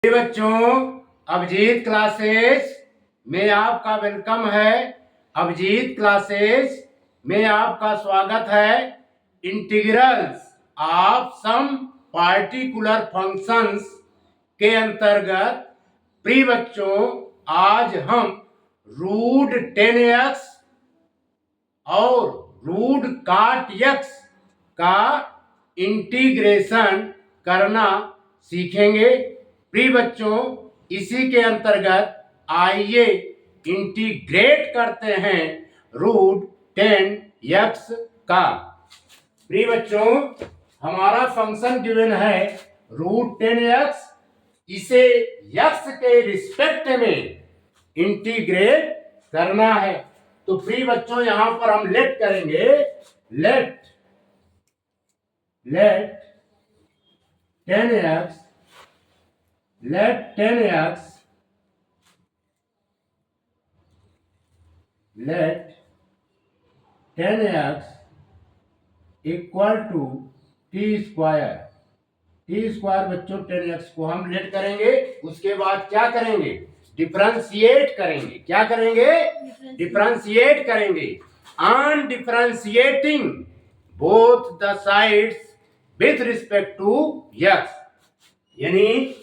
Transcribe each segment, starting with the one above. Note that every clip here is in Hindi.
बच्चों, अभिजीत क्लासेस में आपका वेलकम है। अभिजीत क्लासेस में आपका स्वागत है। Integrals of some particular functions के अंतर्गत प्रिय बच्चों, आज हम रूट 10x और रूट काट x का इंटीग्रेशन करना सीखेंगे। प्रिय बच्चों, इसी के अंतर्गत आइए इंटीग्रेट करते हैं रूट 10x का। प्रिय बच्चों, हमारा फंक्शन गिवन है रूट 10x। इसे x के रिस्पेक्ट में इंटीग्रेट करना है। तो प्रिय बच्चों, यहां पर हम लेट करेंगे, let 10x let 10x equal to T square. T square बच्चों 10x को हम लेट करेंगे। उसके बाद क्या करेंगे? डिफरेंशिएट करेंगे। क्या करेंगे? डिफरेंशिएट करेंगे। On differentiating both the sides with respect to x, यानी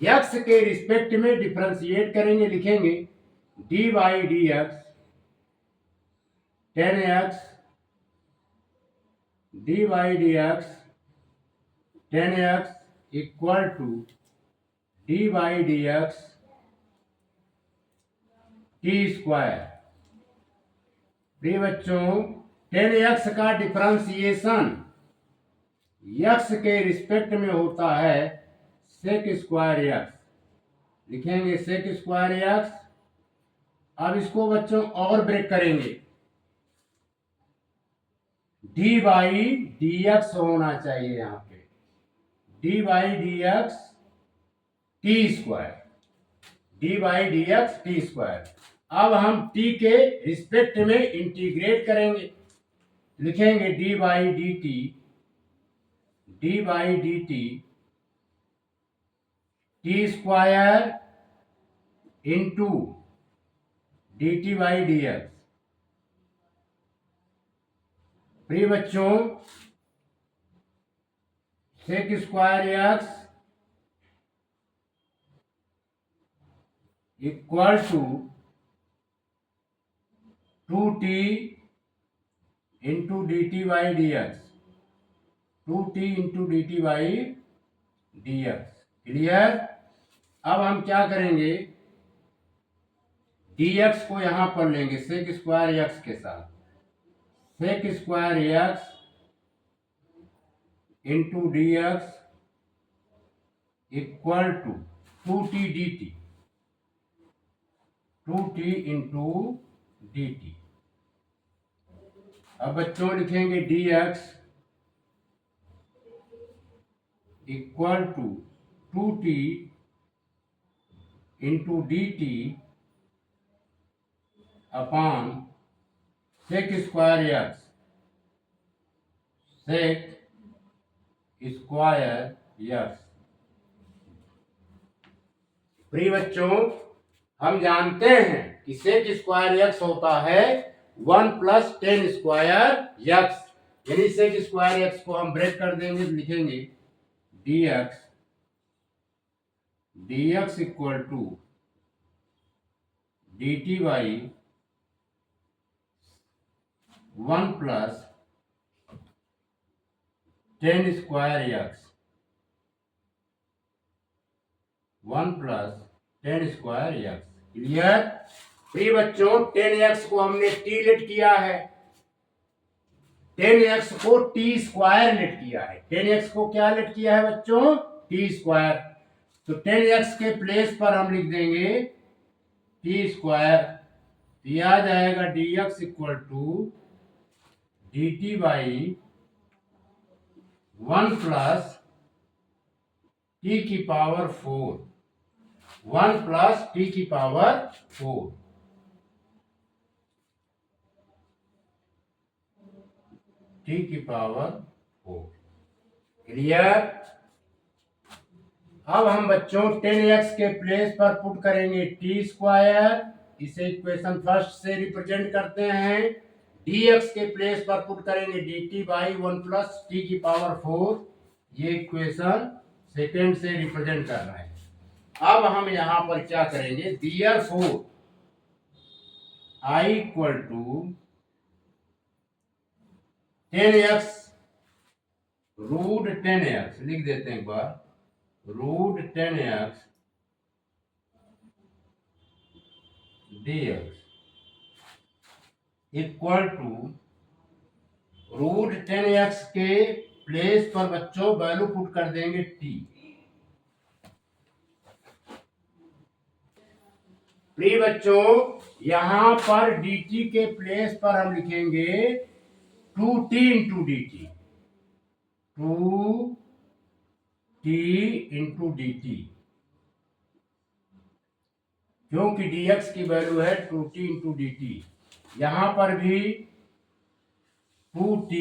x के रिस्पेक्ट में डिफरेंशिएट करेंगे। लिखेंगे D by D X 10x D by D X 10x equal to D by D X T square. प्रिय बच्चों, 10x का डिफरेंशिएशन x के रिस्पेक्ट में होता है सेक स्क्वायर x। लिखेंगे सेक स्क्वायर x। अब इसको बच्चों और ब्रेक करेंगे। डी बाई डी एक्स होना चाहिए यहां पे, D by D X T square, D by D X T square. अब हम t के रिस्पेक्ट में इंटीग्रेट करेंगे। लिखेंगे D by D T, D by D T T square into D T by D X. प्रिय बच्चों, sec square X equal to 2t into D T by D X, 2t into D T by D X. Clear? अब हम क्या करेंगे? dx को यहां पर लेंगे सेक स्क्वायर x के साथ, sec square x into D X equal to 2t dt, 2t into D T. अब बच्चों लिखेंगे dx equal to 2t into D T upon sec square X, sec square X. प्रिय बच्चों, हम जानते हैं कि सेक स्क्वायर एक्स होता है 1 प्लस 10 स्क्वायर एक्स, यानी सेक स्क्वायर एक्स को हम ब्रेक कर देंगे। लिखेंगे dx equal to D T by 1 plus 10 square X, 1 plus 10 square X. Clear? प्रिय बच्चों, 10x को हमने t लेट किया है, 10x को t स्क्वायर लेट किया है। 10x को क्या लेट किया है बच्चों? t square. तो 10x के प्लेस पर हम लिख देंगे t स्क्वायर। तो आ जाएगा dx equal to D T by 1 plus t की पावर 4, 1 प्लस t की पावर 4, t की पावर 4। क्लियर? अब हम बच्चों 10x के प्लेस पर पुट करेंगे टी स्क्वायर, इसे इक्वेशन फर्स्ट से रिप्रेजेंट करते हैं। dx के प्लेस पर पुट करेंगे dt बाई 1 प्लस टी की पावर 4, ये इक्वेशन सेकेंड से रिप्रेजेंट कर रहे हैं। अब हम यहां पर क्या करेंगे, therefore I equal to 10x root 10x लिख देते हैं एक बार, root 10x dx equal to root 10x के प्लेस पर बच्चों वैल्यू पुट कर देंगे t। प्रिय बच्चों, यहां पर dt के प्लेस पर हम लिखेंगे 2t into dt, 2t into dt, क्योंकि dx की वैल्यू है 2t इंटू dt। यहां पर भी 2t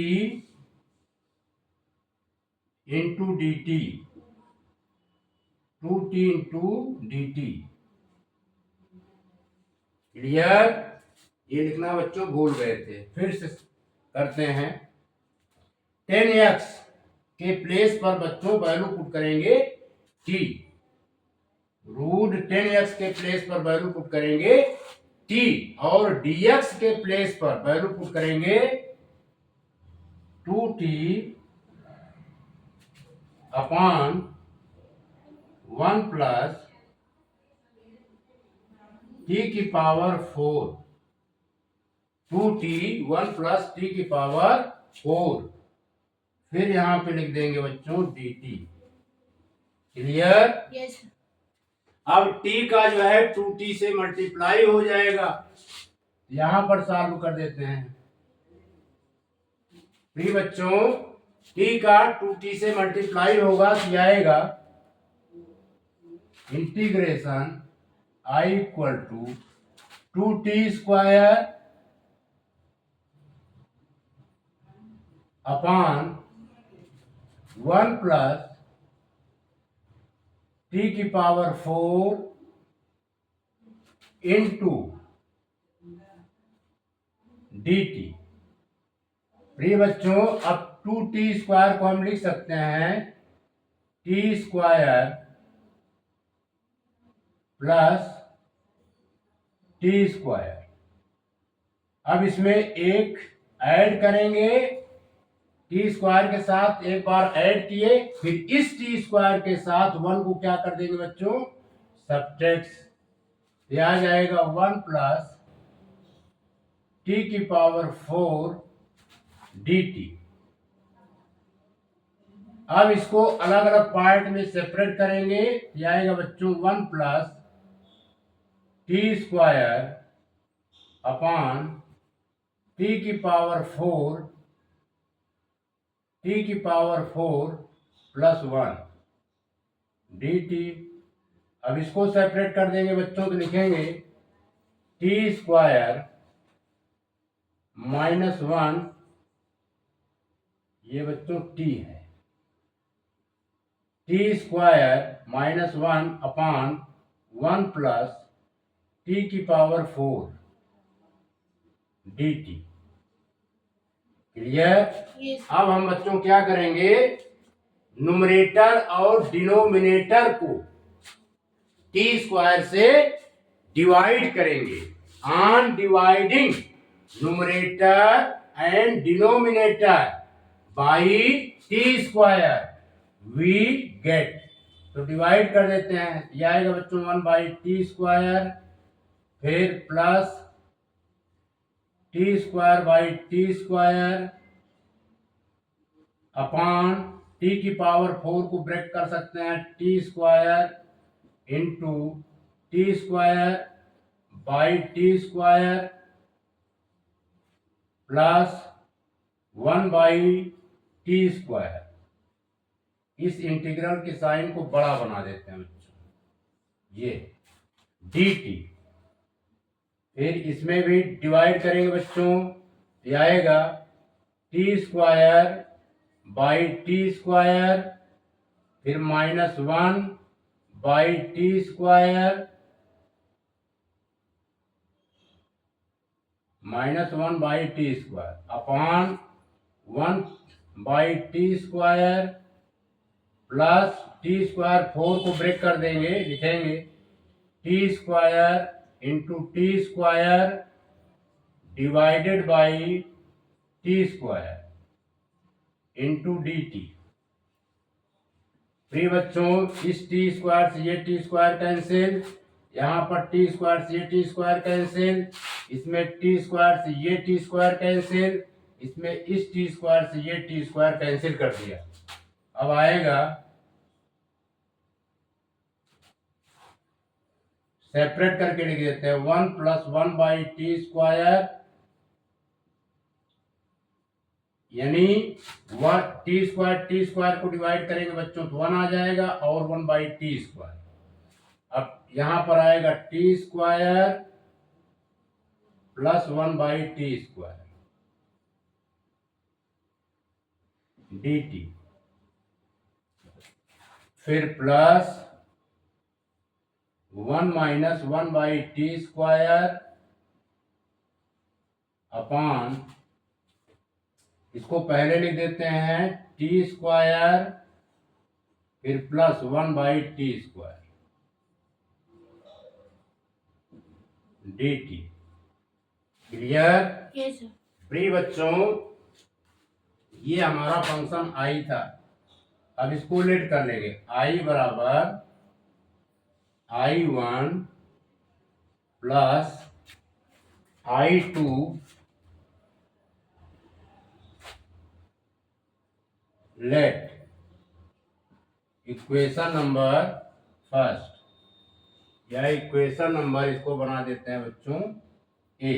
into dt, 2t into dt। Clear? ये लिखना बच्चों भूल गए थे, फिर से करते हैं। 10x के प्लेस पर बच्चों वैल्यू पुट करेंगे t, रूट 10x के प्लेस पर वैल्यू पुट करेंगे t, और dx के प्लेस पर वैल्यू पुट करेंगे 2t अपॉन 1 प्लस t की पावर 4, 2t 1 प्लस t की पावर 4, फिर यहां पे लिख देंगे बच्चों dt। क्लियर? यस। अब t का जो है 2t से मल्टीप्लाई हो जाएगा, यहां पर सॉल्व कर देते हैं। प्रिय बच्चों, t का 2t से मल्टीप्लाई होगा तो आएगा integration I equal to 2t square upon 1 plus t की पावर 4 इंटू dt। प्रिय बच्चों, अब 2t स्क्वायर को हम लिख सकते हैं t square plus T square. अब इसमें एक ऐड करेंगे, टी स्क्वायर के साथ एक बार ऐड किए, फिर इस टी स्क्वायर के साथ 1 को क्या कर देंगे बच्चों, सब्ट्रैक्ट, ये आ जाएगा 1 प्लस टी की पावर 4 dt। अब इसको अलग अलग पार्ट में सेपरेट करेंगे, ये आएगा बच्चों 1 plus T square upon T की पावर 4, टी की पावर 4 प्लस 1 dt। अब इसको सेपरेट कर देंगे बच्चों, तो लिखेंगे टी स्क्वायर माइनस 1, ये बच्चों t है, T square minus 1 upon 1 plus T की पावर 4 dt। क्लियर? यस। अब हम बच्चों क्या करेंगे, नुमरेटर और डिनोमिनेटर को टी स्क्वायर से डिवाइड करेंगे। On dividing numerator and denominator by T square we get, तो डिवाइड कर देते हैं, यह आएगा बच्चों 1 बाई टी स्क्वायर, फिर plus T square by T square upon T की पावर 4 को ब्रेक कर सकते हैं, t square into t square by T square plus 1 by T square. इस इंटीग्रल के साइन को बड़ा बना देते हैं बच्चों, ये dt। फिर इसमें भी डिवाइड करेंगे बच्चों, ये आएगा t square by T square, फिर -1 by T square minus 1 by T square upon 1 by T square plus T square 4 को ब्रेक कर देंगे, लिखेंगे T square into t square divided by T square into D T. प्रिय बच्चों, इस टी स्क्वायर से ये टी स्क्वायर कैंसिल, यहाँ पर टी स्क्वायर से ये टी स्क्वायर कैंसिल, इसमें टी स्क्वायर से ये टी स्क्वायर कैंसिल, इसमें इस टी स्क्वायर से ये टी स्क्वायर कैंसिल कर दिया। अब आएगा सेपरेट करके लिख देते हैं 1 प्लस 1 बाई टी स्क्वायर, यानी टी स्क्वायर को डिवाइड करेंगे बच्चों तो 1 आ जाएगा और 1 बाई टी स्क्वायर। अब यहां पर आएगा t square plus 1 by T square d t, फिर plus 1 minus 1 by T square upon, इसको पहले लिख देते हैं टी स्क्वायर फिर plus 1 by T square d t. Clear? Yes sir. प्रिय बच्चों, ये हमारा फंक्शन आई था। अब इसको लेट कर लेंगे, आई बराबर I1 plus I2 let equation number first, या इक्वेशन नंबर इसको बना देते हैं बच्चों ए।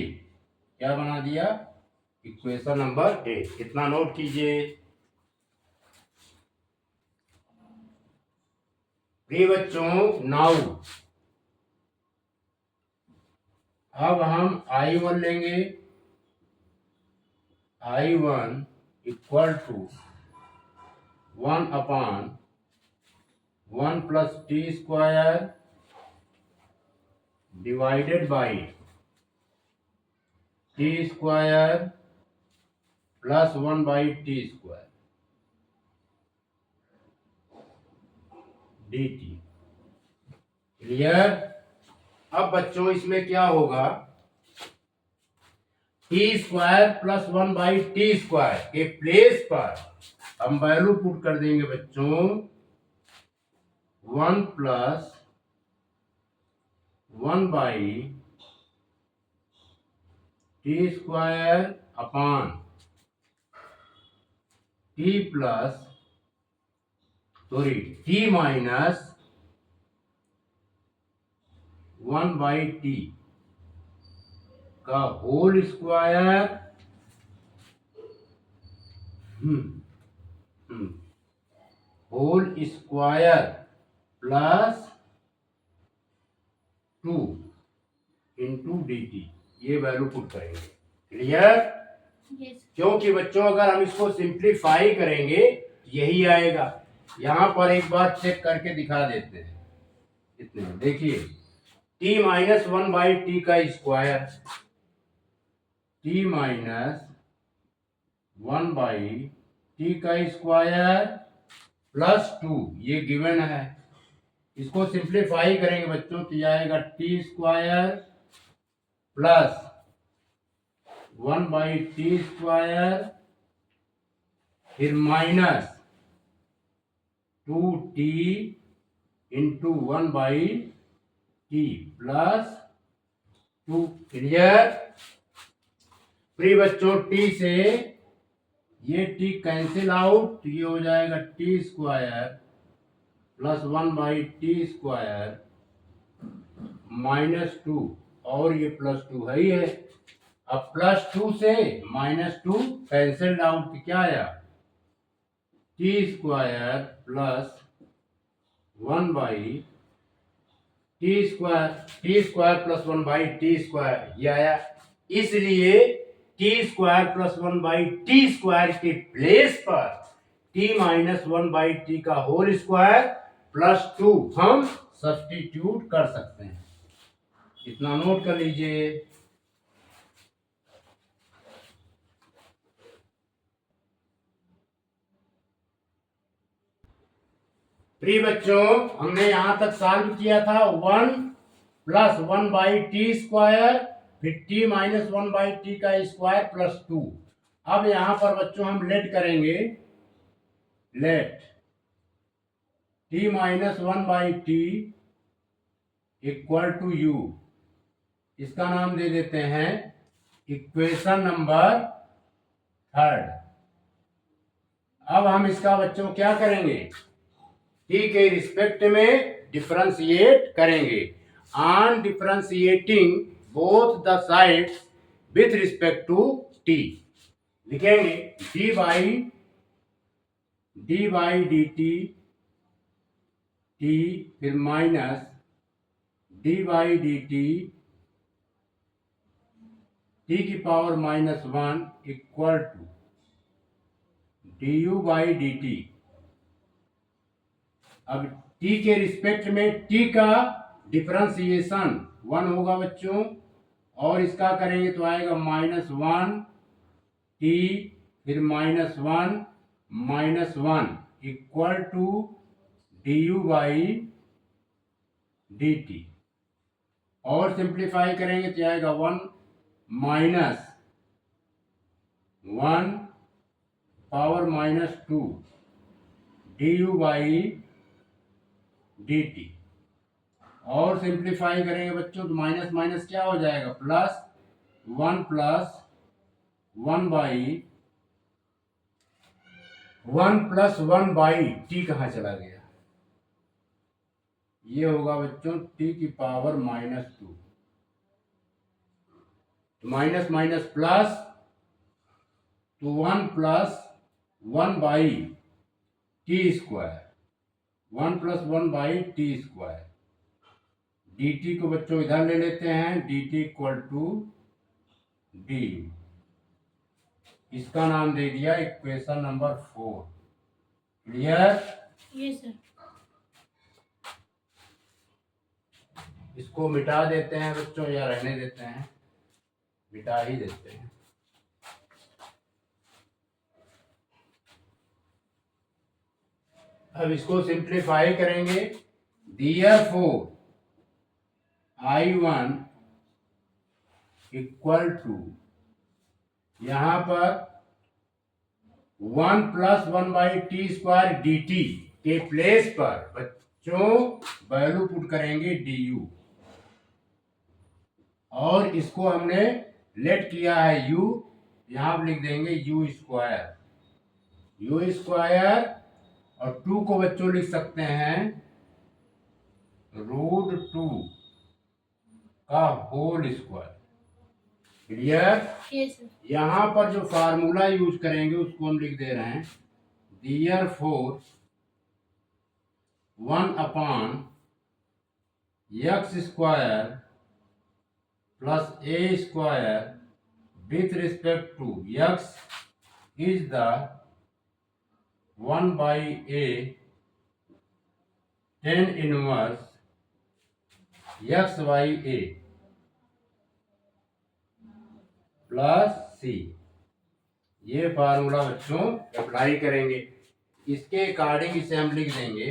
क्या बना दिया? Equation number A. कितना नोट कीजिए प्रिय बच्चों। नाउ अब हम I1 लेंगे, I1 equal to 1 upon 1 plus T square divided by T square plus 1 by T square d t. Clear? अब बच्चों इसमें क्या होगा, t square plus 1 by T square के प्लेस पर हम वैल्यू पुट कर देंगे बच्चों 1 plus 1 by T square upon t minus 1 by T का whole square whole square plus 2 into D t. ये वैल्यू पुट करेंगे। क्लियर? यस। क्योंकि बच्चों अगर हम इसको सिंप्लीफाई करेंगे यही आएगा। यहां पर एक बार चेक करके दिखा देते हैं। इतने देखिए, टी माइनस 1 बाई टी का square, T minus 1 by T का स्क्वायर प्लस 2, ये गिवन है। इसको सिंप्लीफाई करेंगे बच्चों तो आएगा t square plus 1 by T square फिर minus 2t into 1 by t plus 2। Clear? प्रिय बच्चों, t से ये t कैंसिल आउट तो ये हो जाएगा t square plus 1 by T square minus 2 और ये प्लस 2 है ही है। अब प्लस 2 से माइनस 2 कैंसिल आउट तो क्या आया, T square plus 1 by T square plus 1 by T square ये आया। इसलिए T square plus 1 by T square के प्लेस पर टी माइनस 1 बाई टी का होल स्क्वायर प्लस 2 हम सब्स्टिट्यूट कर सकते हैं। इतना नोट कर लीजिए। प्रिय बच्चों, हमने यहां तक सॉल्व किया था 1+1/t², फिर t-1/t का स्क्वायर +2। अब यहां पर बच्चों हम लेट करेंगे, late t-1/t equal to u। इसका नाम दे देते हैं इक्वेशन नंबर 3। अब हम इसका बच्चों क्या करेंगे, t के रिस्पेक्ट में डिफरेंशिएट करेंगे। On differentiating both the sides with respect to t, लिखेंगे d/dt t, फिर minus d/dt t⁻⁻1 equal to du/dt। अब t के रिस्पेक्ट में t का डिफरेंशिएशन 1 होगा बच्चों, और इसका करेंगे तो आएगा -1 t, फिर -1 -1 इक्वल टू du/dt। और सिंप्लीफाई करेंगे तो आएगा 1 -1⁻2 du/dt। और सिंप्लीफाई करेंगे बच्चों तो माइनस माइनस क्या हो जाएगा, +1 + 1/t कहाँ चला गया, ये होगा बच्चों t⁻⁻2। माइनस माइनस प्लस, तो 1 + 1/t², 1 + 1/t²। dt को बच्चों इधर ले लेते हैं, dt इक्वल टू du। इसका नाम दे दिया equation number 4। Clear? Yes sir. इसको मिटा देते हैं बच्चों, या रहने देते हैं, मिटा ही देते हैं। अब इसको सिंप्लीफाई करेंगे, therefore I1 इक्वल टू, यहां पर 1 + 1/t² dt के प्लेस पर बच्चों वैल्यू पुट करेंगे du, और इसको हमने लेट किया है u, यहां पर लिख देंगे u², और 2 को बच्चों लिख सकते हैं √2 का whole square. Clear? Yes sir. यहां पर जो फार्मूला यूज करेंगे उसको हम लिख दे रहे हैं, therefore 1/x² + a² with respect to x is the 1/a tan inverse x/a plus c। ये फार्मूला बच्चों अप्लाई करेंगे, इसके अकॉर्डिंग इसे हम लिख देंगे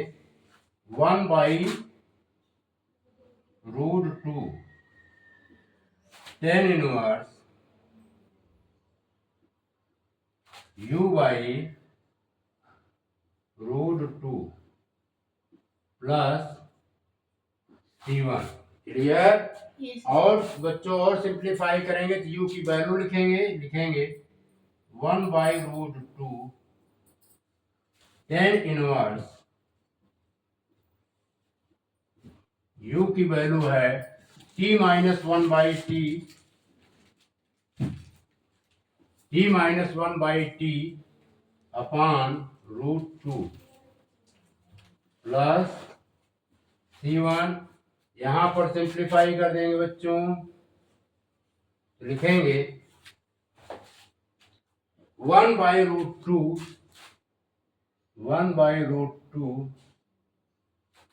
1/√2 tan inverse u/√2 plus c1। Clear? Yes. और बच्चों और सिंप्लीफाई करेंगे तो u की वैल्यू लिखेंगे 1/√2 tan इनवर्स, u की वैल्यू है t-1/t अपॉन √2 प्लस c1। यहां पर सिंप्लीफाई कर देंगे बच्चों, लिखेंगे 1/√2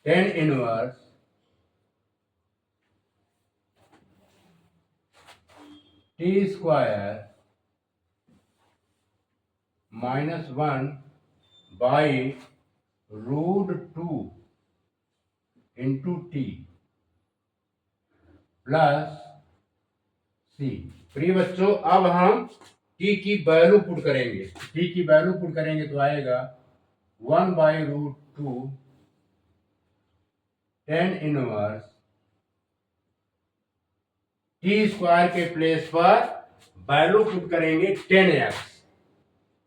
tan inverse t square -1 by √2 into t plus c. प्रिय बच्चों, अब हम टी की वैल्यू पुट करेंगे। टी की वैल्यू पुट करेंगे तो आएगा 1 by √2 tan inverse t square के प्लेस पर वैल्यू पुट करेंगे 10x,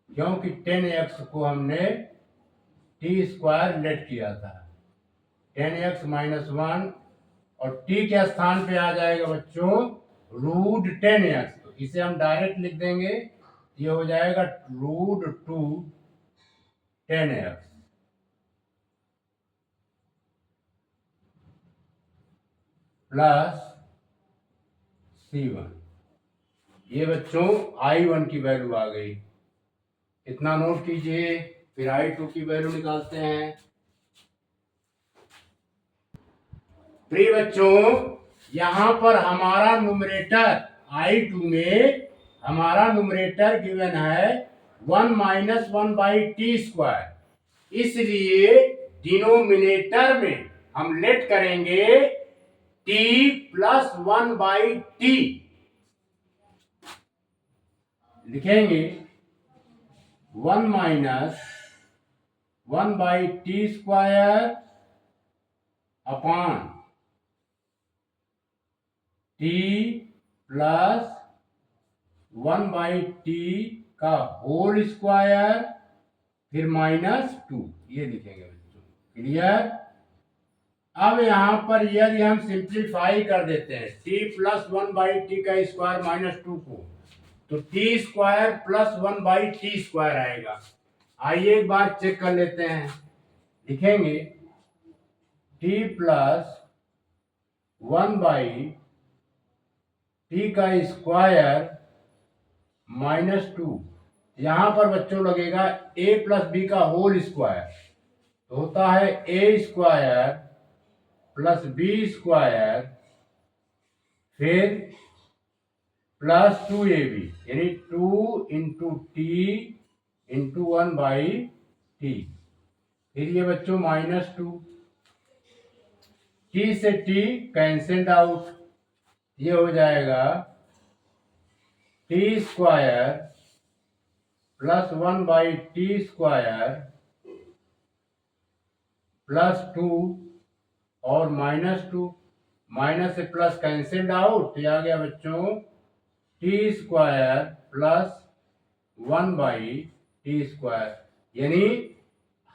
क्योंकि 10x को हमने टी स्क्वायर लेट किया था। 10x -1 और टी के स्थान पे आ जाएगा बच्चों √10x, तो इसे हम डायरेक्ट लिख देंगे। ये हो जाएगा √2 10x प्लस C1। ये बच्चों I1 की वैल्यू आ गई। इतना नोट कीजिए, फिर I2 की वैल्यू निकालते हैं। प्रिय बच्चों, यहां पर हमारा न्यूमरेटर I2 में हमारा न्यूमरेटर गिवन है 1 - 1 बाई टी स्क्वायर, इसलिए डिनोमिनेटर में हम लेट करेंगे t प्लस 1 बाई टी। लिखेंगे 1 - 1 by T square upon t plus 1 by T का होल स्क्वायर फिर -2, ये लिखेंगे बच्चों। क्लियर? अब यहां पर यदि हम सिंप्लीफाई कर देते हैं t प्लस 1 बाई टी का स्क्वायर -2 को, तो T square plus 1 by T square आएगा। आइए एक बार चेक कर लेते हैं। लिखेंगे t प्लस 1 बाई टी का स्क्वायर -2, यहां पर बच्चों लगेगा a प्लस बी का होल स्क्वायर, तो होता है a square plus B square फिर प्लस 2ab, यानी 2 into T into 1 by T. फिर ये बच्चों -2, टी से टी कैंसिल्ड आउट, ये हो जाएगा t square plus 1 by T square plus 2 और -2, माइनस से प्लस कैंसिल्ड आउट, ये आ गया बच्चों t square plus 1 by T square. यानी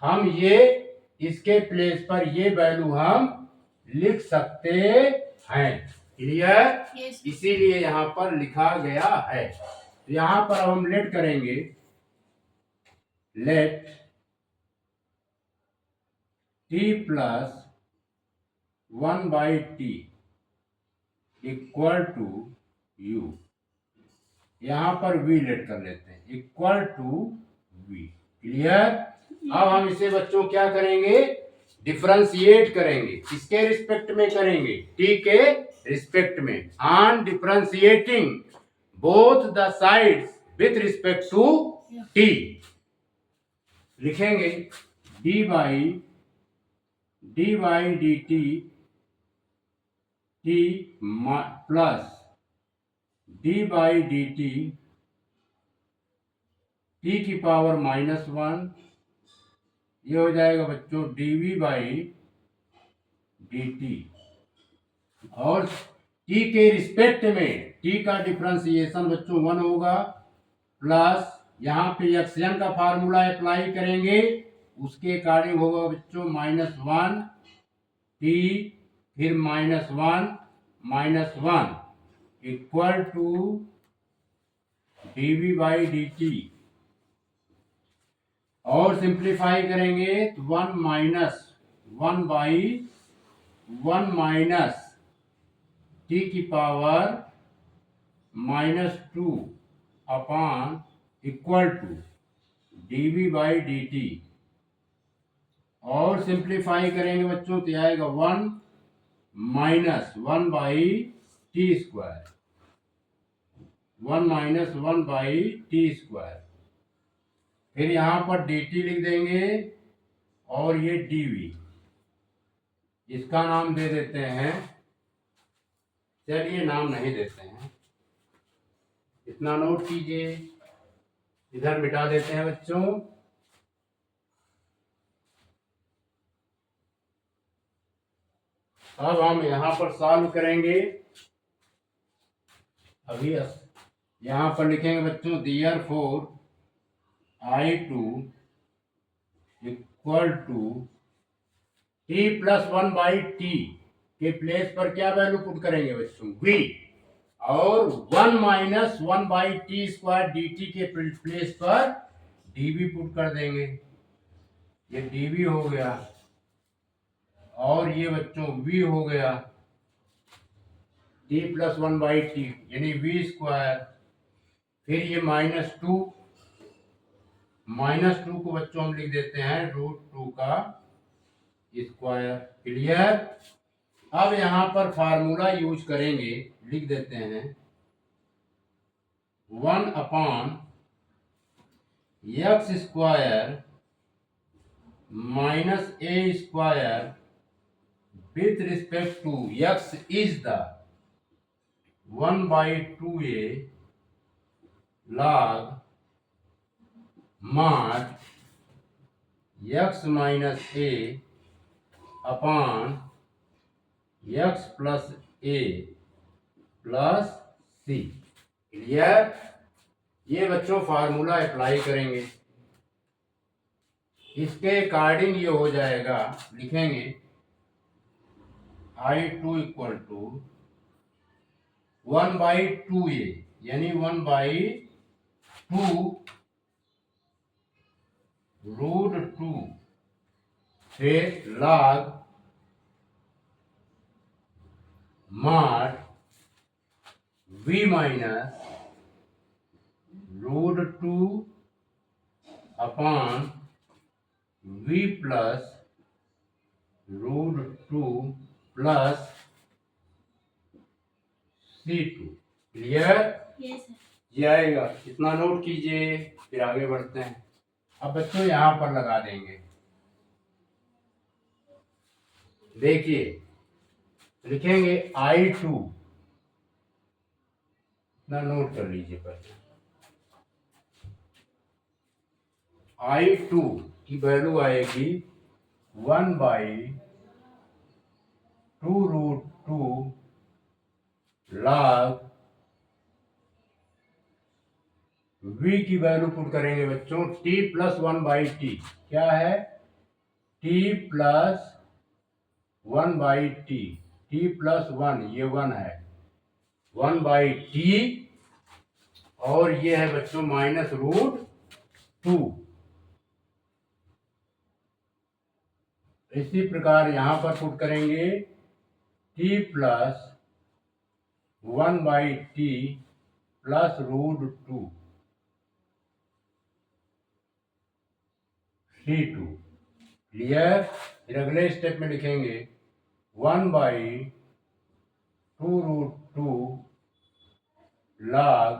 हम ये इसके प्लेस पर ये वैल्यू हम लिख सकते हैं। क्लियर? yes. इसीलिए यहां पर लिखा गया है। तो यहां पर अब हम लेट करेंगे, let T plus 1 by T equal to U, यहां पर v लेट कर लेते हैं, इक्वल टू v। क्लियर? अब हम इसे बच्चों क्या करेंगे, डिफरेंशिएट करेंगे। किसके रिस्पेक्ट में करेंगे? t के रिस्पेक्ट में। On differentiating both the sides with respect to t, लिखेंगे dy dt t plus dy dt t की पावर -1, ये हो जाएगा बच्चों dv बाई dt, और t के रिस्पेक्ट में t का डिफरेंशिएशन बच्चों 1 होगा, प्लस यहाँ पे एक्सएन का फार्मूला अप्लाई करेंगे, उसके अकॉर्डिंग होगा बच्चों -1 t फिर -1 equal to dv by dt, और सिंप्लीफाई करेंगे तो 1 - 1 बाई 1 माइनस टी की power -2 upon equal to dv by dt, और सिंप्लीफाई करेंगे बच्चों तो आएगा 1 - 1 by T square. 1 minus 1/t²। फिर यहाँ पर dt लिख देंगे और ये dv, इसका नाम दे देते हैं, चलिए नाम नहीं देते हैं, इतना नोट कीजिए, इधर मिटा देते हैं बच्चों। अब हम यहाँ पर सॉल्व करेंगे। अभी यहाँ पर लिखेंगे बच्चों, therefore I2 equal to t plus 1/t के प्लेस पर क्या वैल्यू पुट करेंगे बच्चों, v, और 1 माइनस 1/t² dt के प्लेस पर dv पुट कर देंगे। ये dv हो गया और ये बच्चों v हो गया, t प्लस 1/t यानी v²। फिर ये -2 को बच्चों हम लिख देते हैं √2 का स्क्वायर। क्लियर। अब यहां पर फार्मूला यूज करेंगे, लिख देते हैं 1/x² minus a² with respect to x is the 1/2a log mod x minus a upon x plus a plus c। Clear. ये बच्चों फार्मूला अप्लाई करेंगे, इसके अकॉर्डिंग ये हो जाएगा, लिखेंगे I2 इक्वल टू 1/2a यानी 1/2 √2 फिर log mod v minus √2 upon v plus √2 plus C2। Clear. ये आएगा, इतना नोट कीजिए, फिर आगे बढ़ते हैं। अब बच्चों यहां पर लगा देंगे, देखिए लिखेंगे I2, इतना नोट कर लीजिए पहले, I2 की वैल्यू आएगी 1/2 √2 log v की वैल्यू पुट करेंगे बच्चों t प्लस 1/t। क्या है, t plus 1/t, t plus 1, ये 1 है, 1/t, और ये है बच्चों -√2। इसी प्रकार यहां पर पुट करेंगे t plus 1/t plus √2 C2। Clear. फिर अगले स्टेप में लिखेंगे 1/2 √2 log,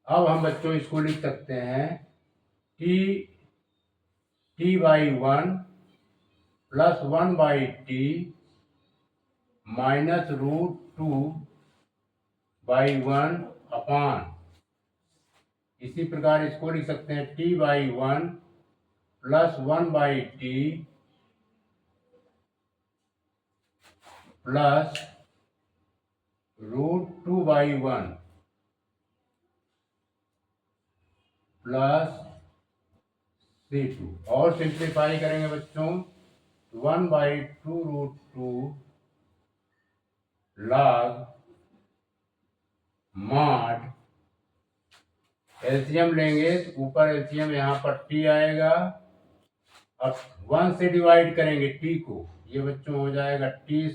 अब हम बच्चों इसको लिख सकते हैं t/1 plus 1/t minus √2/1 upon, इसी प्रकार इसको लिख सकते हैं t/1 plus 1/t plus √2/1 plus C2। और सिंप्लीफाई करेंगे बच्चों 1/2 √2 log mod, एलसीएम लेंगे, ऊपर एलसीएम यहाँ पर t आएगा, अब 1 से डिवाइड करेंगे t को, ये बच्चों हो जाएगा t²।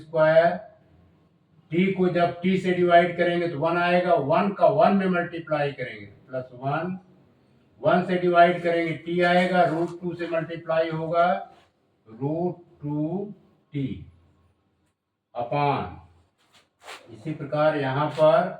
t को जब t से डिवाइड करेंगे तो 1 आएगा, 1 का 1 में मल्टीप्लाई करेंगे प्लस 1, 1 से डिवाइड करेंगे t आएगा, √2 से मल्टीप्लाई होगा √2t अपॉन, इसी प्रकार यहाँ पर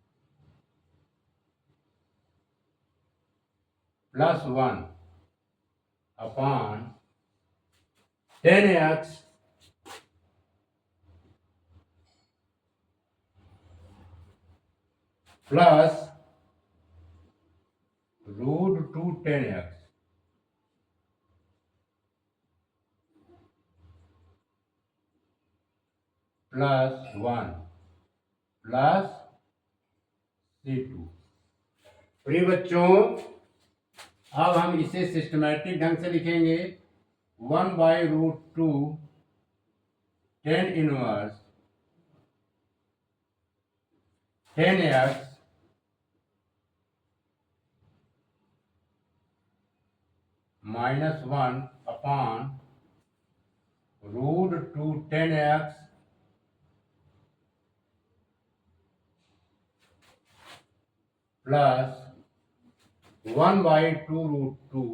plus 1 upon 10x plus √2 10x plus 1 plus C2। प्रिय बच्चों, अब हम इसे सिस्टमैटिक ढंग से लिखेंगे। 1/√2 tan inverse 10x -1 upon √2 10x plus 1/2√2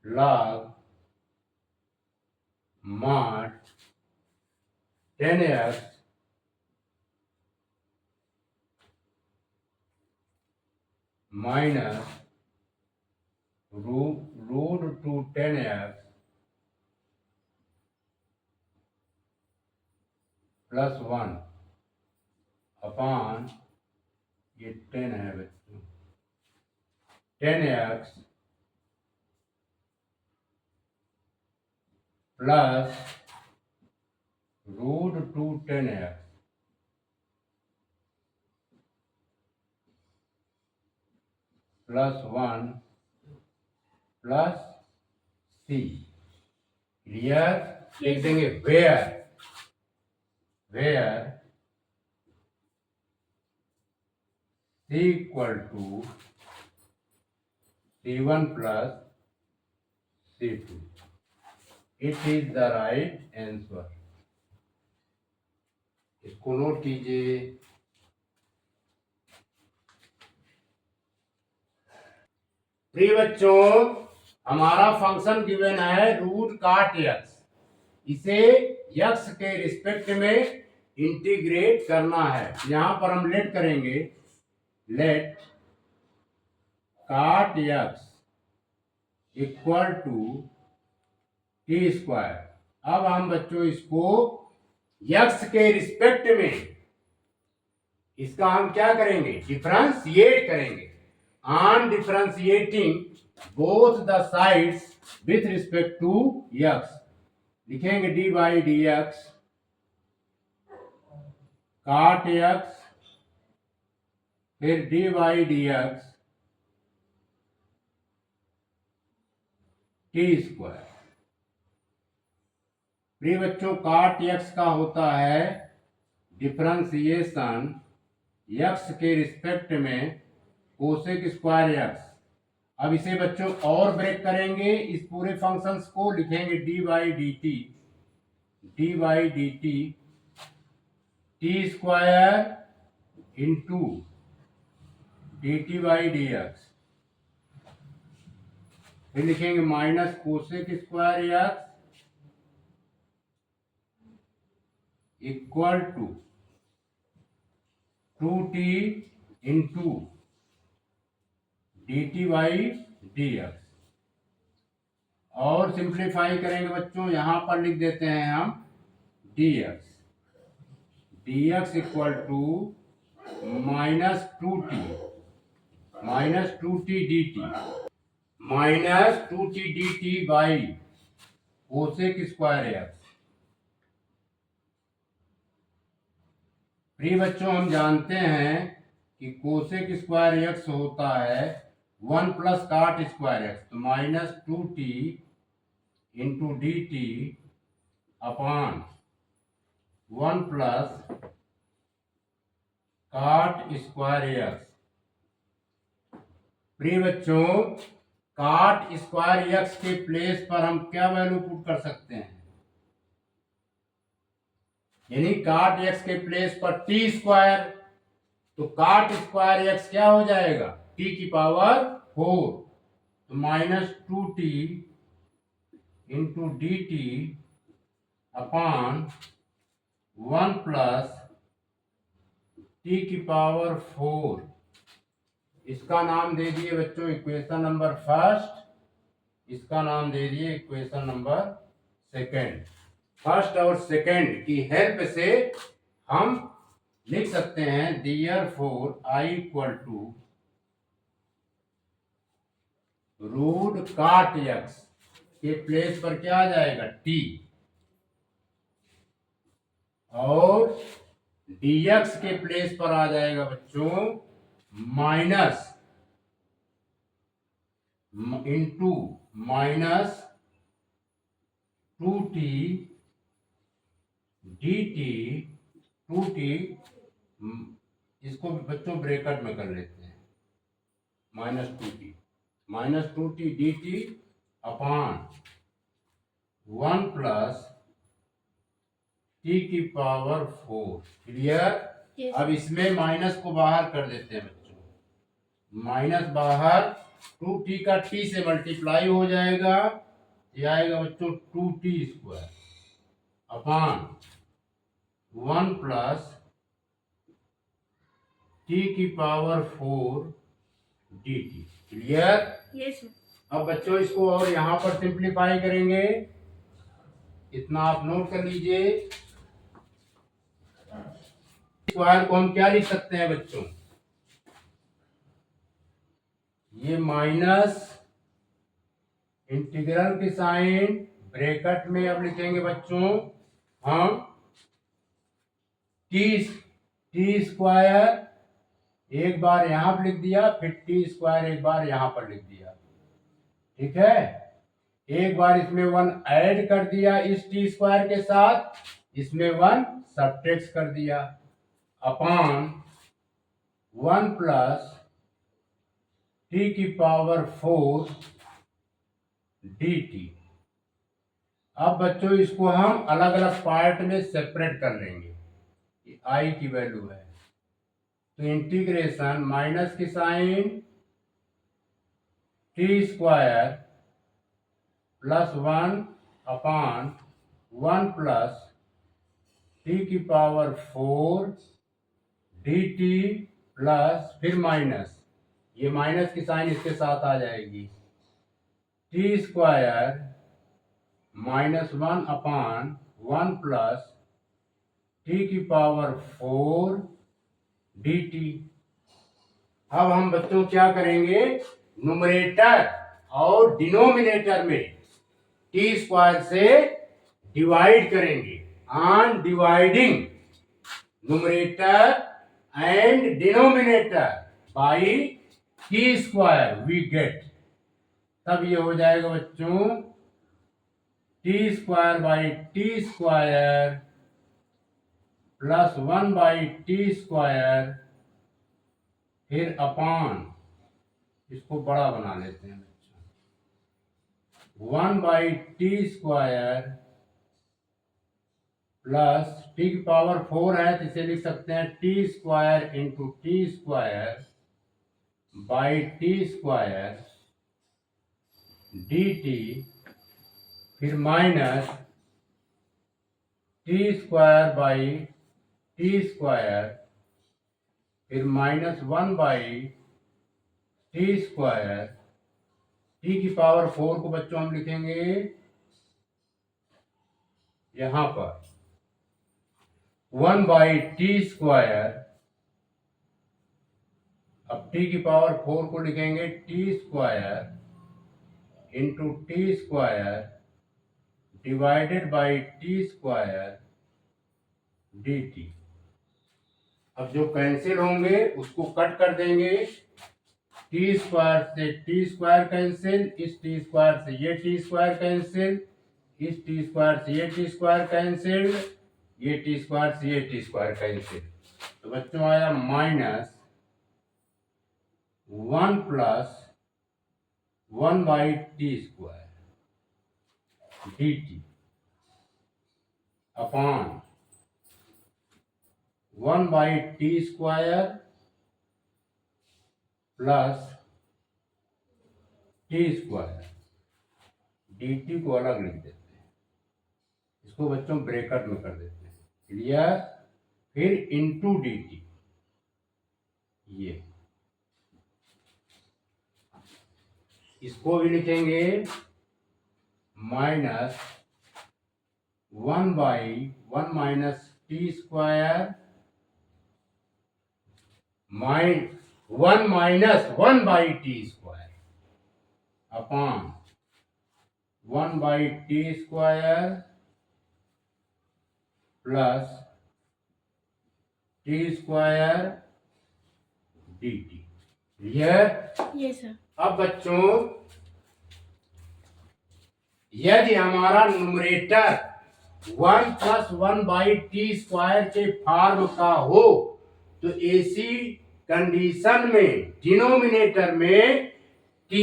log mod 10x minus √2 10x plus 1 upon ये 10 है बच्चों, 10x plus √2 10x plus 1 plus C। Clear? लिख देंगे where C equal to C1 plus C2। It is the right answer. इसको नोट कीजिए। प्रिय बच्चों, हमारा फंक्शन गिवन है √cot(x). इसे x के रिस्पेक्ट में इंटीग्रेट करना है। यहां पर हम लेट करेंगे, late cot(x) equal to t²। अब हम बच्चों इसको x के रिस्पेक्ट में इसका हम क्या करेंगे, डिफरेंशिएट करेंगे। On differentiating both the sides with respect to x, लिखेंगे d/dx cot(x) फिर d/dx t²। प्रिय बच्चों, cot(x) का होता है डिफरेंशिएशन x के रिस्पेक्ट में cos²x। अब इसे बच्चों और ब्रेक करेंगे, इस पूरे फंक्शंस को लिखेंगे d/dt t² इंटू dt/dx, फिर लिखेंगे minus cos²x equal to 2t into dt/dx। और सिंप्लीफाई करेंगे बच्चों, यहां पर लिख देते हैं हम dx equal to -2t dt by cos²x। प्रिय बच्चों, हम जानते हैं कि cos² होता है 1 प्लस cot²x, तो -2t into dt upon 1 plus cot²x। प्रिय बच्चों, cot²x के प्लेस पर हम क्या वैल्यू पुट कर सकते हैं, यानी cot(x) के प्लेस पर t², तो cot²x क्या हो जाएगा, t⁴ तो -2t into dt upon 1 plus t⁴। इसका नाम दे दिए बच्चों इक्वेशन नंबर फर्स्ट, इसका नाम दे दिए इक्वेशन नंबर सेकेंड। फर्स्ट और सेकेंड की हेल्प से हम लिख सकते हैं therefore I equal to root cot x के प्लेस पर क्या आ जाएगा t, और dx के प्लेस पर आ जाएगा बच्चों minus into minus 2t dt 2t, इसको बच्चों ब्रैकेट में कर लेते हैं, minus two T D T upon 1 plus T की पावर 4। क्लियर? अब इसमें माइनस को बाहर कर देते हैं बच्चों, माइनस बाहर 2t का t से मल्टीप्लाई हो जाएगा, ये आएगा बच्चों 2t square upon 1 plus T की पावर 4 dt। क्लियर? यस। अब बच्चों इसको और यहां पर सिंप्लीफाई करेंगे, इतना आप नोट कर लीजिए। स्क्वायर को हम क्या लिख सकते हैं बच्चों, ये माइनस इंटीग्रल की साइन ब्रैकेट में अब लिखेंगे बच्चों हम टी स्क्वायर, एक बार यहां पर लिख दिया, फिर टी स्क्वायर एक बार यहां पर लिख दिया। ठीक है, एक बार इसमें 1 ऐड कर दिया इस टी स्क्वायर के साथ, इसमें 1 सब्ट्रैक्ट कर दिया अपॉन 1 प्लस टी की पावर 4 dt। अब बच्चों इसको हम अलग अलग पार्ट में सेपरेट कर लेंगे, आई की वैल्यू है तो इंटीग्रेशन माइनस की sign t square plus 1 upon 1 plus T की पावर 4 dt प्लस फिर माइनस, ये माइनस की साइन इसके साथ आ जाएगी, t square minus 1 upon 1 plus T की पावर 4 dt। अब हम बच्चों क्या करेंगे, न्यूमरेटर और डिनोमिनेटर में टी स्क्वायर से डिवाइड करेंगे। On dividing numerator and denominator by T square we get, तब ये हो जाएगा बच्चों t square by T square plus 1 by T square, फिर अपॉन, इसको बड़ा बना लेते हैं बच्चों, 1 by T square plus T की पावर 4 है तो इसे लिख सकते हैं t square into t square by T square d t, फिर minus T square by T square, फिर minus 1 by T square, T की पावर 4 को बच्चों हम लिखेंगे यहां पर 1 बाई टी स्क्वायर, अब टी की पावर 4 को लिखेंगे T square into t square divided by T square d T. अब जो कैंसिल होंगे उसको कट कर देंगे, टी स्क्वायर से टी स्क्वायर कैंसिल, इस टी स्क्वायर से ये टी स्क्वायर कैंसिल, इस टी स्क्वायर से ये टी स्क्वायर कैंसिल, ये टी स्क्वायर से ये टी स्क्वायर कैंसिल, तो बच्चों आया minus 1 plus 1 by T square d T upon 1 by T square plus T square, d T को अलग लिख देते हैं, इसको बच्चों ब्रैकेट में कर देते हैं। क्लियर? फिर इंटू डी टी, ये इसको भी लिखेंगे minus 1/1 minus T square 1 minus 1/t square upon 1/t square plus T square dt। Clear? Yes sir. अब बच्चों यदि हमारा न्यूमरेटर 1 प्लस 1/t स्क्वायर के फॉर्म का हो तो ऐसी कंडीशन में डिनोमिनेटर में t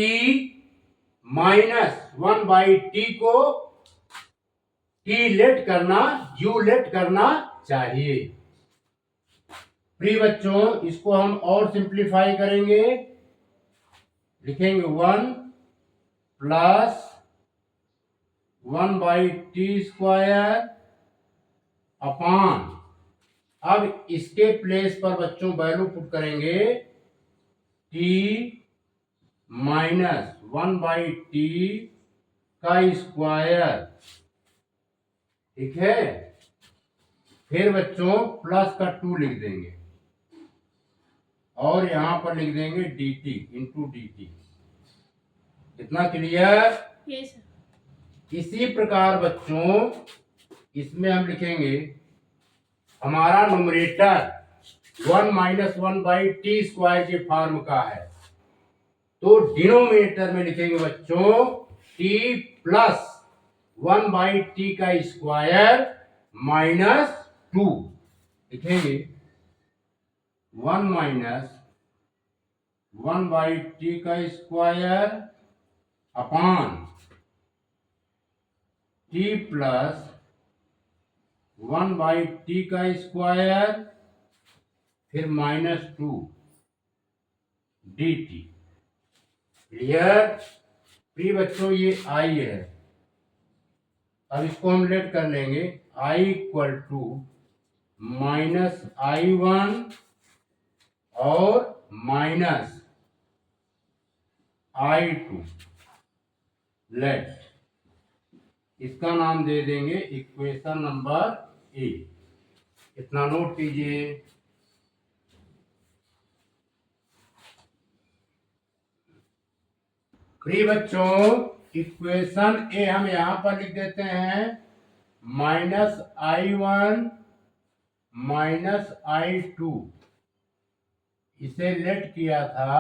माइनस 1/t को t लेट करना u लेट करना चाहिए। प्रिय बच्चों इसको हम और सिंप्लीफाई करेंगे, लिखेंगे 1 प्लस 1/t स्क्वायर अपॉन, अब इसके प्लेस पर बच्चों वैल्यू पुट करेंगे t माइनस 1/t का स्क्वायर। ठीक है, फिर बच्चों प्लस का 2 लिख देंगे और यहां पर लिख देंगे dt इंटू dt। कितना क्लियर? Yes sir. इसी प्रकार बच्चों इसमें हम लिखेंगे हमारा न्यूमरेटर 1 माइनस 1/t स्क्वायर के फॉर्म का है तो डिनोमिनेटर में लिखेंगे बच्चों t प्लस 1/t का स्क्वायर माइनस 2। लिखेंगे 1 माइनस 1/t का square upon t plus 1/t का स्क्वायर फिर माइनस 2 dt। क्लियर? प्रिय बच्चों ये i है, अब इसको हम लेट कर लेंगे i equal to minus i1 और माइनस i2। लेट इसका नाम दे देंगे इक्वेशन नंबर ए। इतना नोट कीजिए। प्रिय बच्चों इक्वेशन ए हम यहां पर लिख देते हैं माइनस i1 माइनस i2, इसे लेट किया था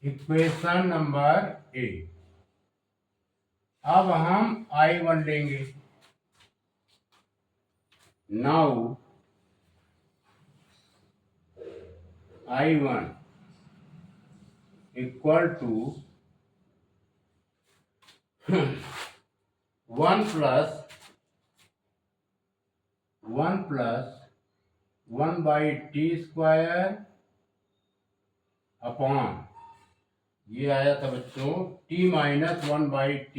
इक्वेशन नंबर ए। अब हम i1 लेंगे। Now i1 equal to 1 plus 1/t square upon, ये आया था बच्चों t minus 1/t,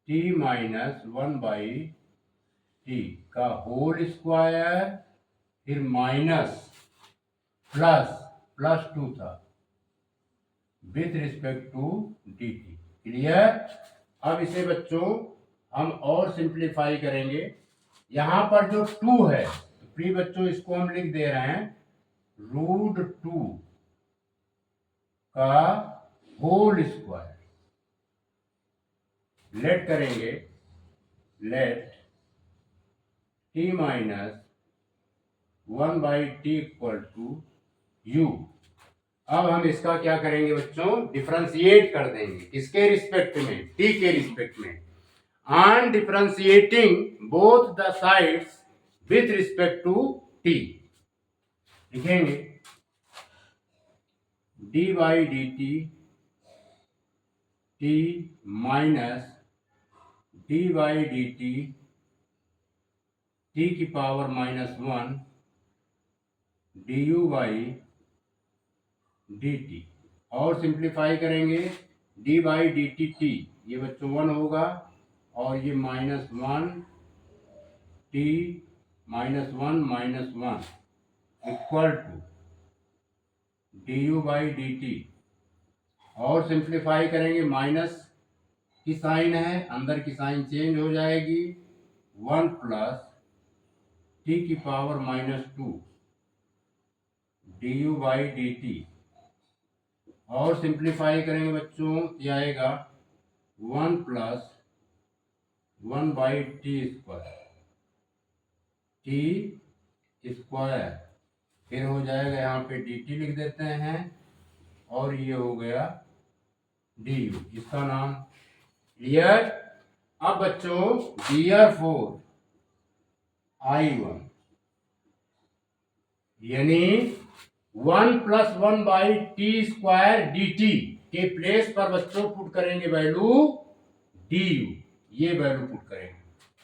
t minus 1/t का होल स्क्वायर फिर माइनस प्लस 2 था with respect to dt। Clear? अब इसे बच्चों हम और सिंप्लीफाई करेंगे। यहां पर जो 2 है तो प्रिय बच्चों इसको हम लिख दे रहे हैं √2 का होल स्क्वायर। लेट करेंगे, let t minus 1/t equal to u। अब हम इसका क्या करेंगे बच्चों, डिफरेंशिएट कर देंगे। किसके रिस्पेक्ट में? t के रिस्पेक्ट में। On differentiating both the sides with respect to t लिखेंगे d/dt t minus d/dt t की पावर -1 du/dt और सिंप्लीफाई करेंगे d/dt t, ये बच्चों 1 होगा और ये -1 t -1 इक्वल टू du/dt और सिंप्लीफाई करेंगे, माइनस की साइन है, अंदर की साइन चेंज हो जाएगी, 1 प्लस टी की power -2 du by D t. और सिंप्लीफाई करेंगे बच्चों, यह आएगा 1 प्लस 1 बाई टी स्क्वायर, फिर हो जाएगा यहाँ पे डी टी लिख देते हैं, और ये हो गया डी यू, इसका नाम क्लियर। अब बच्चों therefore I1 यानी 1 plus 1 by T square d T के प्लेस पर बच्चों पुट करेंगे वैल्यू डी यू, ये वैल्यू पुट करेंगे,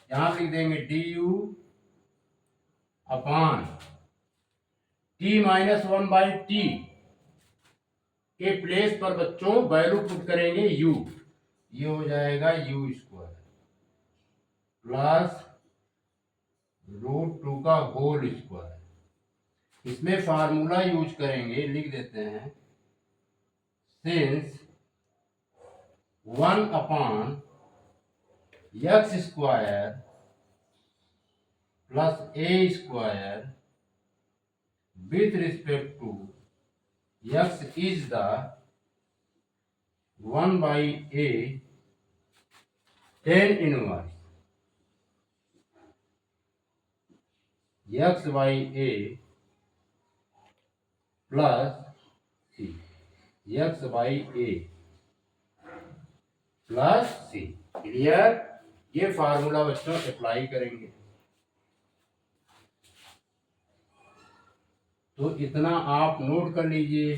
यहां लिख देंगे D you upon T minus 1 by T के प्लेस पर बच्चों वैल्यू पुट करेंगे u, ये हो जाएगा u स्क्वायर प्लस √2 का होल स्क्वायर। इसमें फार्मूला यूज करेंगे, लिख देते हैं, since 1 upon x square plus a square with respect to x is the 1 by a tan inverse x by a plus c, x by a plus c। Clear. ये फार्मूला बच्चों अप्लाई करेंगे, तो इतना आप नोट कर लीजिए।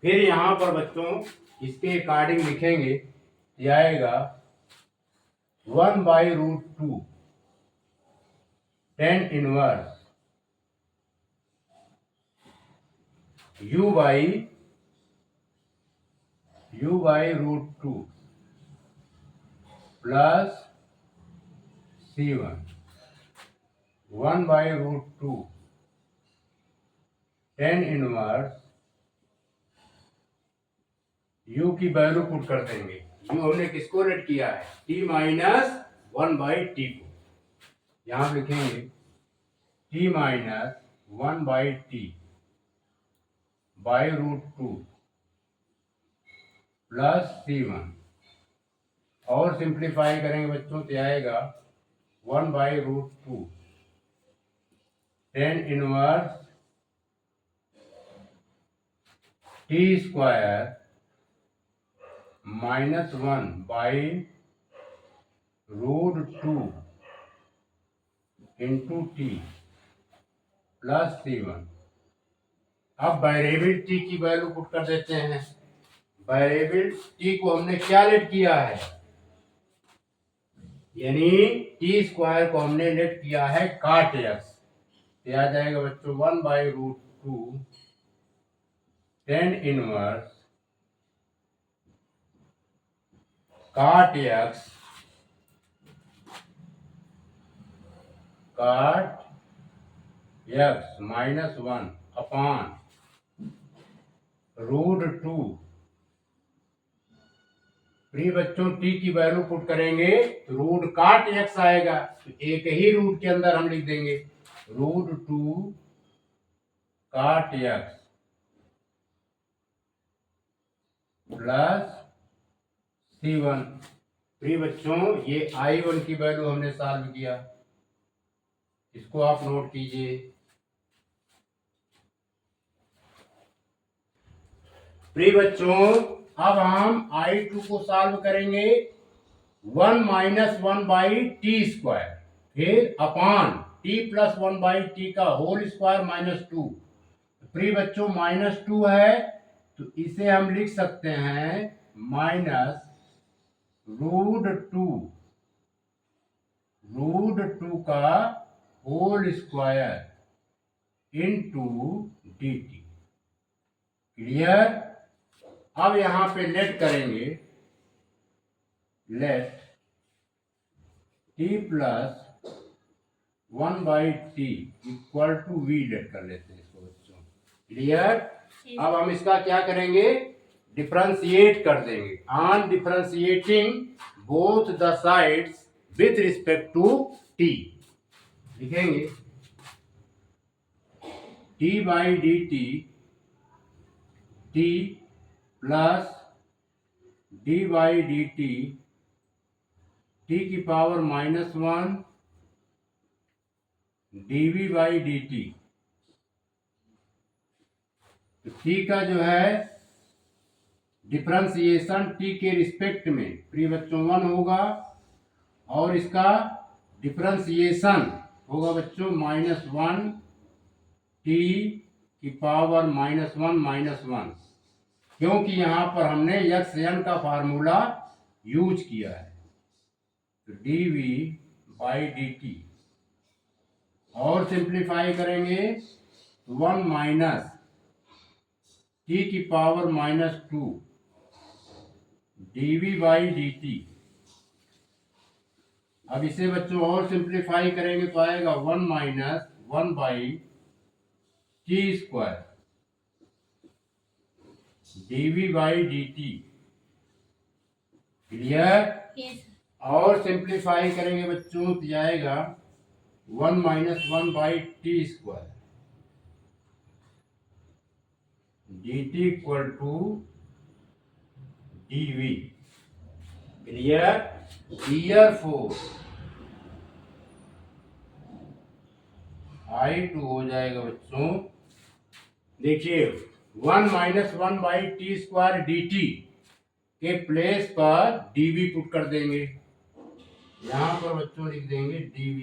फिर यहां पर बच्चों इसके अकॉर्डिंग लिखेंगे, ये आएगा 1 by √2 tan inverse u by √2 plus c1, 1 by √2 tan inverse u की वैल्यू पुट कर देंगे, u हमने किसको रेट किया है, t माइनस 1 बाई टी को, यहां लिखेंगे t minus 1 by T by √2 plus c1, और सिंप्लीफाई करेंगे बच्चों तो आएगा 1 by √2 tan inverse t square -1 by √2 into t plus c1। अब वेरिएबल टी की वैल्यू पुट कर देते हैं, वेरिएबल टी को हमने क्या लेट किया है, यानी टी स्क्वायर को हमने लेट किया है काट एक्स, तो आ जाएगा बच्चों 1 बाई √2 tan इनवर्स काट एक्स -1 अपान √2। प्री बच्चों टी की वैल्यू पुट करेंगे तो रूट काट एक्स आएगा, तो एक ही रूट के अंदर हम लिख देंगे √2 काट एक्स प्लस c1। प्री बच्चों ये I1 की वैल्यू हमने सॉल्व किया, इसको आप नोट कीजिए। प्री बच्चों अब हम I2 को सॉल्व करेंगे, 1 माइनस 1 बाई टी स्क्वायर, फिर अपान टी प्लस 1 बाई टी का होल स्क्वायर -2। प्री बच्चों -2 है तो इसे हम लिख सकते हैं माइनस √2 का whole square into D t. Clear. अब यहां पे लेट करेंगे, let T plus 1 by T equal to v let कर लेते हैं इसको बच्चों। क्लियर। अब हम इसका क्या करेंगे, डिफरेंशिएट कर देंगे। On differentiating both the sides with respect to t, लिखेंगे t by D t plus d by D t की power -1 dv by D t. तो टी का जो है डिफरेंशिएशन टी के रिस्पेक्ट में प्रिय बच्चों 1 होगा, और इसका डिफरेंशिएशन होगा बच्चों -1 टी की पावर -1, क्योंकि यहां पर हमने xn का फार्मूला यूज किया है। तो dv बाई डी टी, और सिंप्लीफाई करेंगे 1 माइनस टी की power -2 dv by D T. अब इसे बच्चों और सिंप्लीफाई करेंगे तो आएगा 1 minus 1 by T square dv by D t. Clear? और सिंप्लीफाई करेंगे बच्चों तो आएगा 1 minus 1 by T square d t equal to dv। Clear? Therefore I2 हो जाएगा बच्चों, देखिए 1 minus 1 by T square d T के प्लेस पर dv पुट कर देंगे, यहां पर बच्चों लिख देंगे dv,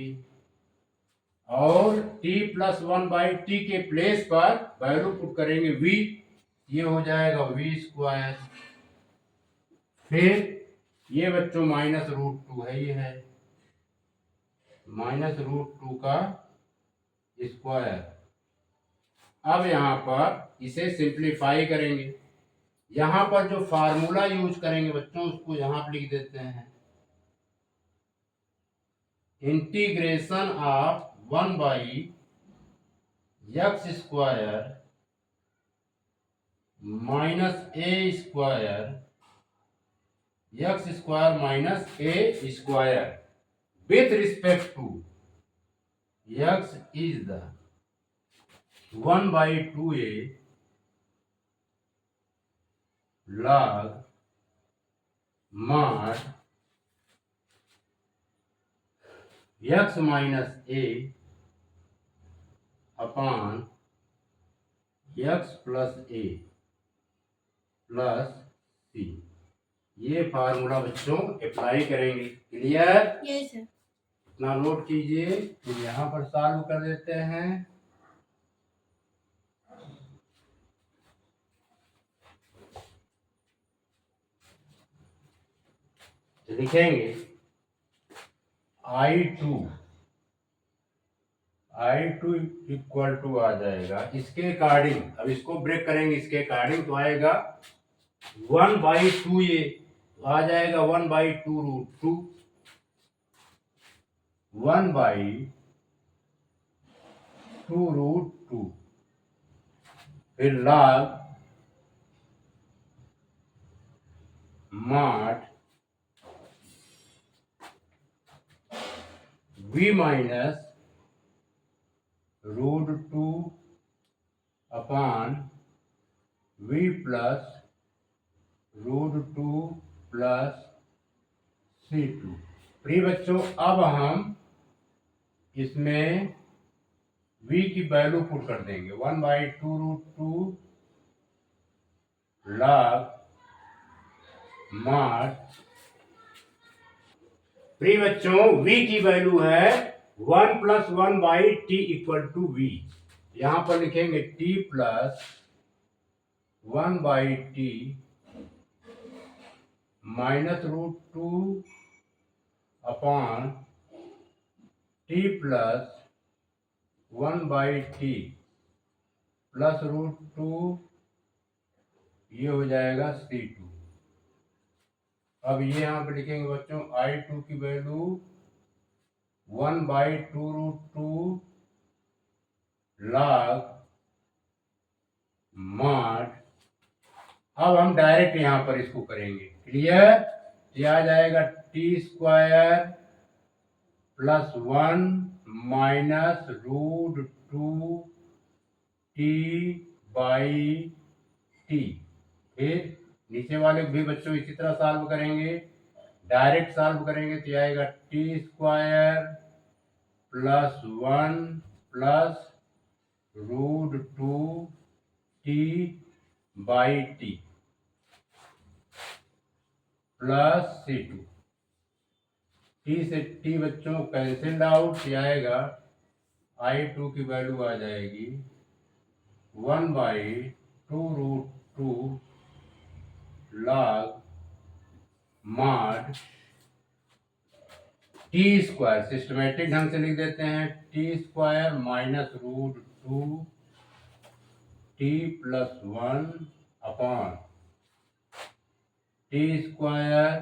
और t प्लस 1 बाई टी के प्लेस पर वैल्यू पुट करेंगे v, ये हो जाएगा v स्क्वायर। फिर ये बच्चों -√2 है, ये है -√2 का स्क्वायर। अब यहाँ पर इसे सिंप्लीफाई करेंगे, यहाँ पर जो फार्मूला यूज करेंगे बच्चों उसको यहाँ पर लिख देते हैं, integration of 1 by x square minus A square x square minus A square with respect to x is the 1 by 2a log mod x minus a upon x plus a plus c। ये फार्मूला बच्चों अप्लाई करेंगे। क्लियर? Yes sir. इतना नोट कीजिए, तो यहाँ पर सॉल्व कर देते हैं। तो लिखेंगे I2 इक्वल टू आ जाएगा इसके अकॉर्डिंग, अब इसको ब्रेक करेंगे इसके अकॉर्डिंग, तो आएगा 1 बाई 2a, तो आ जाएगा 1 बाई 2√2, 1 बाई 2√2, फिर log mod v minus √2 upon v plus √2 plus c2। प्रिय बच्चों, अब हम इसमें v की वैल्यू पुट कर देंगे, 1 बाई 2√2 log mod। प्रिय बच्चों, v की वैल्यू है 1 plus 1 by T equal to v, यहां पर लिखेंगे t plus 1 by t minus √2 upon t plus 1 by t plus √2, ये हो जाएगा c2। अब ये यहाँ पे लिखेंगे बच्चों I2 की वैल्यू 1 बाई 2√2 log मॉड, अब हम डायरेक्ट यहां पर इसको करेंगे। क्लियर? ये आ जाएगा t square plus 1 minus root 2 t by T. फिर नीचे वाले भी बच्चों इसी तरह सॉल्व करेंगे, डायरेक्ट सॉल्व करेंगे तो आएगा t square plus 1 plus root 2 t by t plus C2। T से टी बच्चों कैंसिल्ड आउट, आएगा I2 की वैल्यू आ जाएगी 1/2√2 log mod t square, systematic ढंग से लिख देते हैं, t square minus root 2 t plus 1 upon t square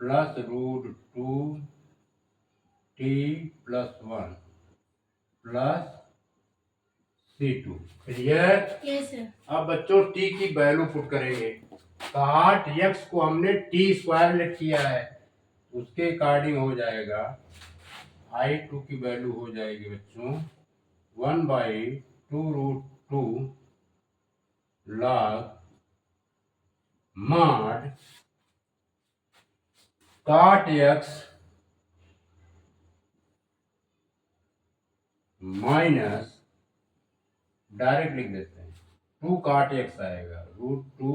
plus root 2 t plus 1 plus C2। Clear? Yes sir. अब बच्चों टी की वैल्यू पुट करेंगे। 60x को हमने टी स्क्वायर लेट किया है, उसके अकॉर्डिंग हो जाएगा I2 की वैल्यू हो जाएगी बच्चों 1/2√2 log mod cot x minus, direct लिख देते हैं 2 cot x आएगा √2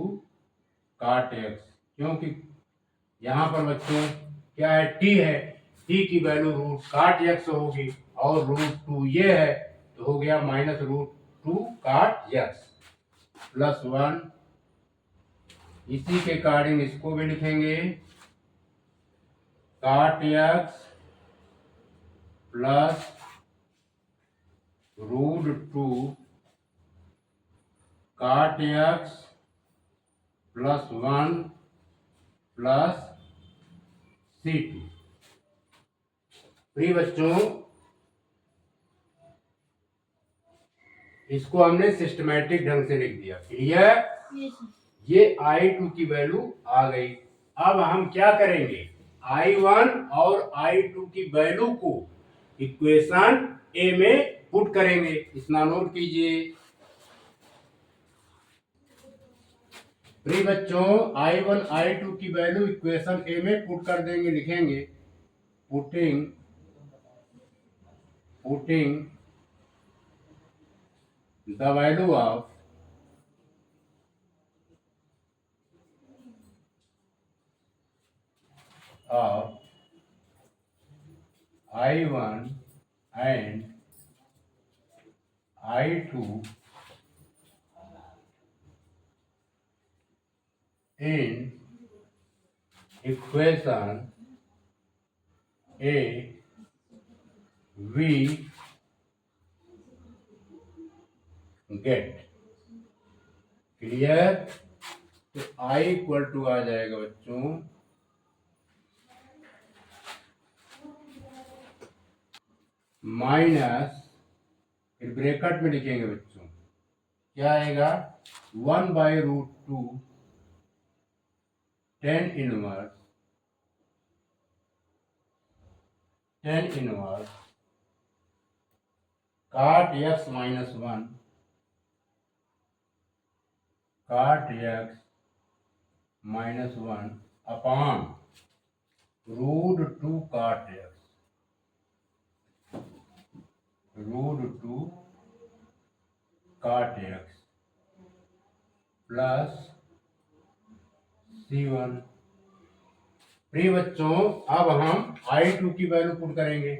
cot x, क्योंकि यहाँ पर बच्चों क्या है, टी है, टी की वैल्यू रूट काट एक्स होगी और रूट 2 ये है तो हो गया माइनस रूट 2 काट एक्स प्लस 1। इसी के अकॉर्डिंग इसको भी लिखेंगे काट एक्स प्लस रूट 2 काट एक्स प्लस 1 प्लस C2। प्रिय बच्चों, इसको हमने सिस्टमैटिक ढंग से लिख दिया। क्लियर? ये I2 की वैल्यू आ गई। अब हम क्या करेंगे, I1 और I2 की वैल्यू को इक्वेशन ए में पुट करेंगे। इतना नोट कीजिए। प्रिय बच्चों, I1 I2 की वैल्यू इक्वेशन ए में पुट कर देंगे, लिखेंगे putting the value of I1 and I2 in equation A, we get। Clear? तो I इक्वल टू आ जाएगा बच्चों माइनस, फिर ब्रैकेट में लिखेंगे बच्चों, क्या आएगा 1/√2 tan इनवर्स काट x माइनस 1 काट x माइनस 1 अपॉन रूट 2 काट x प्लस C1। प्रिय बच्चों, अब हम I2 की वैल्यू पुट करेंगे,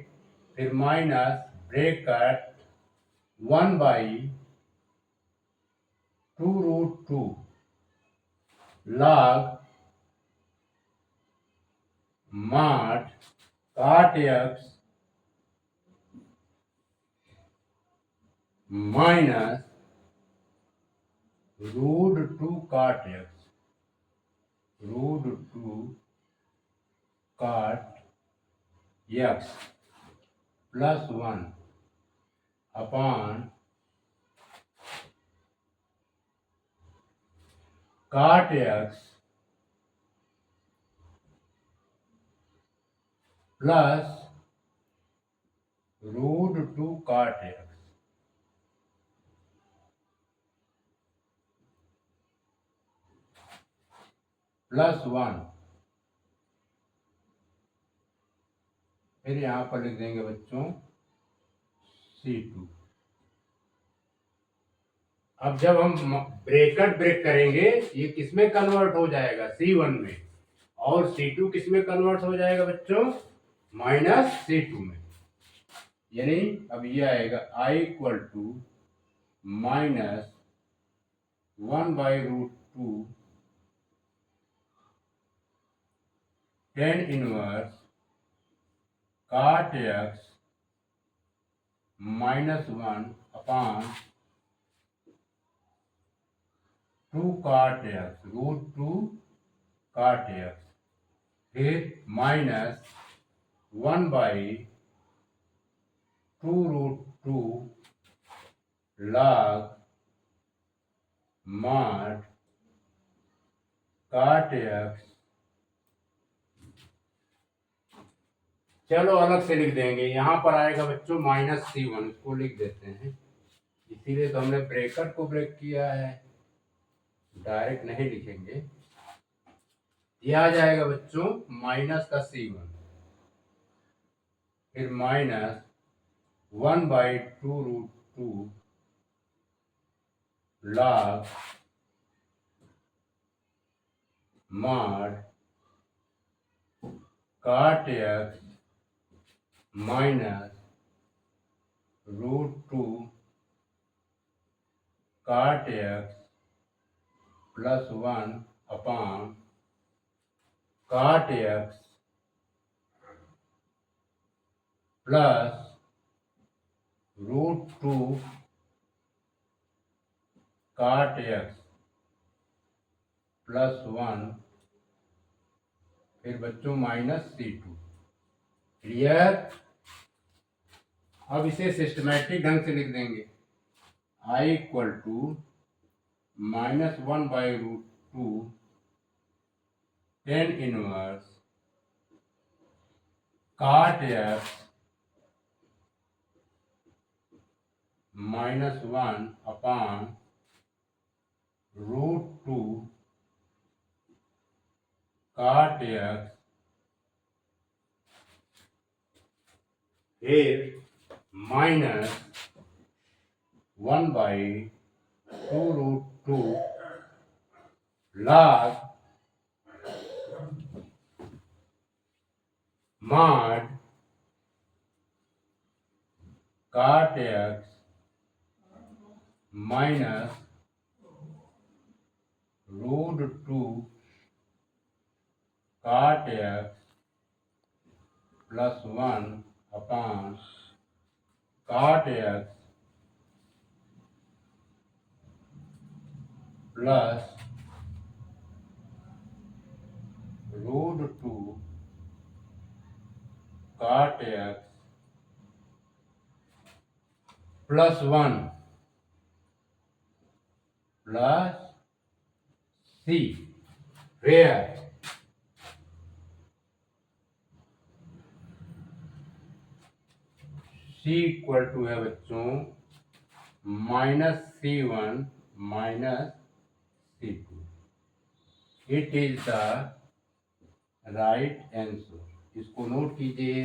फिर माइनस ब्रैकेट 1/2√2 log mod काट x माइनस रूट 2 काट x plus 1 upon cot x plus root 2 cot x plus 1। फिर यहां पर लिख देंगे बच्चों C2। अब जब हम ब्रेकेट ब्रेक करेंगे ये किसमें कन्वर्ट हो जाएगा, C1 में, और C2 किसमें कन्वर्ट हो जाएगा बच्चों, -C2 में। यानी अब ये आएगा I equal to -1/√2 tan inverse cot x -1/2 cot x √2 cot x, फिर -1/2√2 log mod cot x। चलो अलग से लिख देंगे, यहां पर आएगा बच्चों -C1, इसको लिख देते हैं, इसीलिए तो हमने ब्रेकेट को ब्रेक किया है, डायरेक्ट नहीं लिखेंगे। ये आ जाएगा बच्चों माइनस का C1, फिर -1/2√2 log mod cot x -√2 cot x plus 1 upon cot x plus √2 cot x plus 1, फिर बच्चों -C2। क्लियर। अब इसे सिस्टमैटिक ढंग से लिख देंगे, I equal to -1/√2 tan inverse cot x -1 upon √2 cot x, फिर -1/2√2 log mod cot x -√2 cot x plus 1 upon cot x plus √2 cot x plus 1 plus C, where C equal to है बच्चों -C1 -C2। It is the right answer. इसको नोट कीजिए।